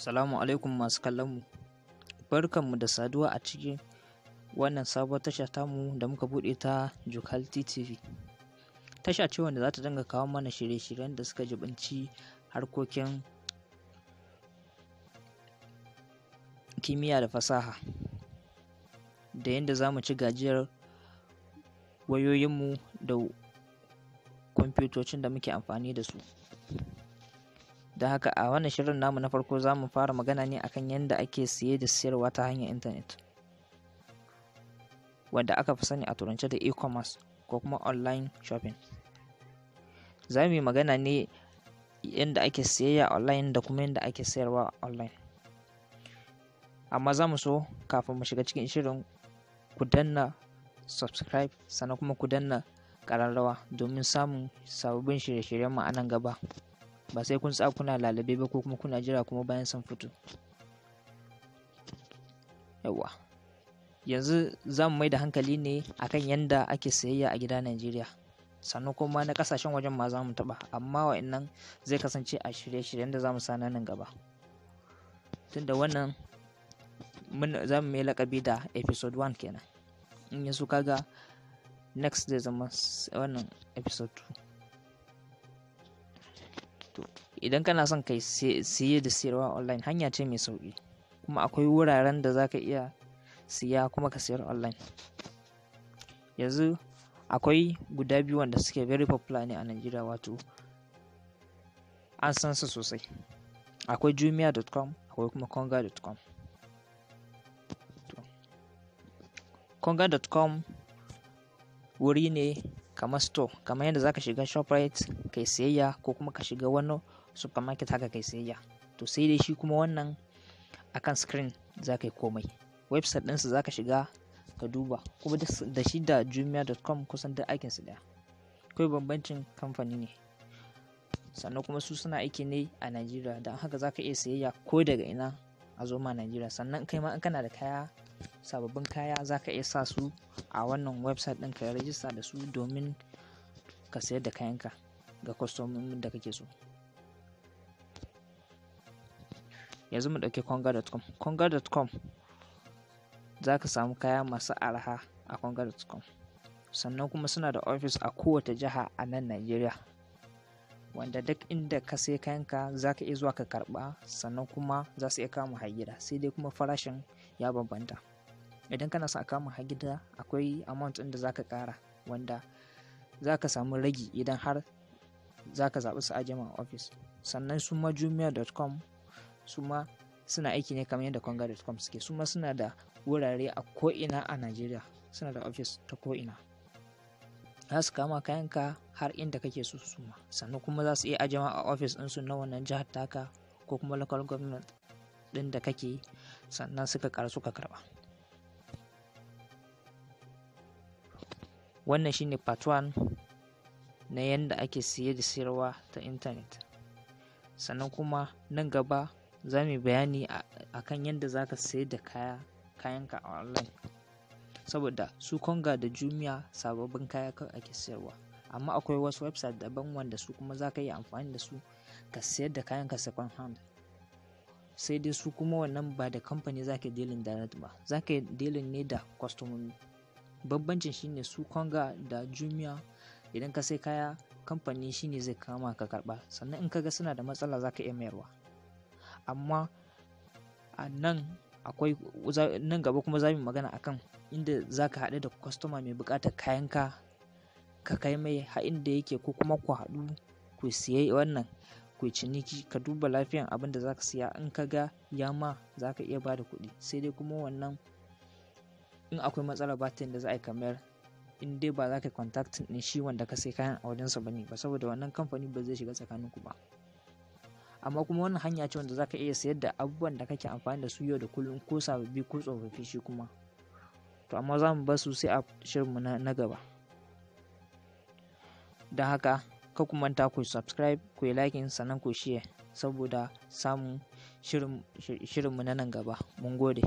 Salamu alaikum masu kallonmu. Barkanmu da saduwa a cikin wannan sabuwar tasha tamu da muka buɗe ta Jukalti TV. Tasha ce wanda za ta dinga kawo mana shirye-shiryen da suka jibanci harkokin kimiyya da fasaha, da yadda za mu ci gajiyar wayoyinmu da kwamfutocin da muke amfani da su. Da haka a wannan shirin namu na farko za mu fara magana ne akan yadda ake siye da siyarwa ta hanyar intanet, wanda aka fi sani a turance da e-commerce ko kuma online shopping. Za mu yi magana ne yadda ake siyayya online da kuma yadda ake sayarwa online. Amma za mu so kafin mu shiga cikin shirin ku danna subscribe, sannan kuma ku danna ƙararrawa domin samun sababbin shirye-shiryen mu a nan gaba. Ba sai kun tsaya kuna lalabe ba ko kuma kuna jira kuma bayan sun fito. Yawwa, yanzu za mu mai da hankali ne akan yadda ake sayayya a gida Najeriya, sannan kuma na ƙasashen wajen ma za mu taɓa, amma wa'annan zai kasance a shirye-shiryen da za mu sa nan gaba. Tunda wannan za mu mai laƙabi da episode 1 kenan. In yaso kaga next zai zama wannan episode 2. To, idan kana son kai siye da siyarwa online, hanya ce mai sauƙi, kuma akwai wuraren da za ka iya siya kuma ka siyar online. Yanzu akwai guda biyu wanda suke very popular ne a Najeriya, wato an san su sosai. Akwai jumia.com, akwai kuma konga.com. Konga.com wuri ne kamar store, kamar yadda zaka shiga Shoprite kai siyayya ko kuma ka shiga wani supermarket haka kai siyayya. To sai dai shi kuma wannan akan screen zaka yi komai. Website ɗinsu zaka shiga ka duba, kuma da shi da jumia.com kusan duk aikin su ɗaya. Akwai bambancin kamfani ne, sannan kuma su suna aiki ne a Najeriya, don haka zaka iya siyayya ko daga ina a zo ma Najeriya. Sannan kai ma in kana da kaya, sababbin kaya, zaka iya sa su a wannan website ɗin ka rajista da su domin ka sayar da kayanka ga kwastomomin da kake so. Yanzu mu ɗauki konga.com. Konga.com za ka samu kaya masu arha a konga.com, sannan kuma suna da office a kowace jiha a nan Najeriya, wanda duk inda ka sai kayanka za ka iya zuwa ka karɓa, sannan kuma za su iya kama har gida, sai dai kuma farashin ya bambanta. Idan kana son a kama har gida, akwai amount ɗin da za ka ƙara, wanda za ka samu ragi idan har za ka zaɓi su ajiye ma office. Sannan su ma jumia.com su ma suna aiki ne kamar yadda konga.com suke. Su ma suna da wurare a ko'ina a Najeriya, suna da office ta ko'ina. Za su kama kayanka har inda kake so su ma, sannan kuma za su iya ajiye ma a office ɗinsu na wannan jihar taka ko kuma local government ɗin da kake, sannan suka ka karɓa. Wannan shine part 1 na yadda ake siye da siyarwa ta intanet. Sannan kuma nan gaba za mu yi bayani akan yadda za ka sayar da kayanka a online, saboda su konga da jumia sababbin kaya kawai ake siyarwa, amma akwai wasu website daban wanda su kuma za ka yi amfani da su ka sayar da kayanka second hand. Sai dai su kuma wannan ba da kamfani za ka dealing direct ba, za ka yi dealing ne da kwastomomi. Bambancin shine su konga da jumia, idan ka sai kaya, kamfani shine zai kama ka karɓa, sannan in ka ga suna da matsala za ka iya mayarwa. Amma a nan gaba kuma za mu magana akan inda za ka haɗu da kwastoma mai buƙatar kayanka, ka kai mai har inda yake, ko kuma ku haɗu ku siya wannan, ku ciniki, ka duba lafiyan abin da za ka siya. In ka ga yama za ka iya ba da kuɗi, sai dai kuma wannan in akwai matsala ba ta yadda za a yi kamar in dai ba za ka contacting ɗin shi wanda ka sai kayan a wajensa ba ne ba, saboda wannan kamfani ba zai shiga tsakaninku ba. Amma kuma wannan hanya ce wanda za ka iya sayar da abubuwan da kake amfani da su yau da kullum, ko sababbi ko tsofaffi shi kuma. To amma za mu bar su sai a shirinmu na gaba. Don haka ka ku manta ku subscribe, ku yi liking, sannan ku share, saboda samun shirinmu na nan gaba. Mun gode.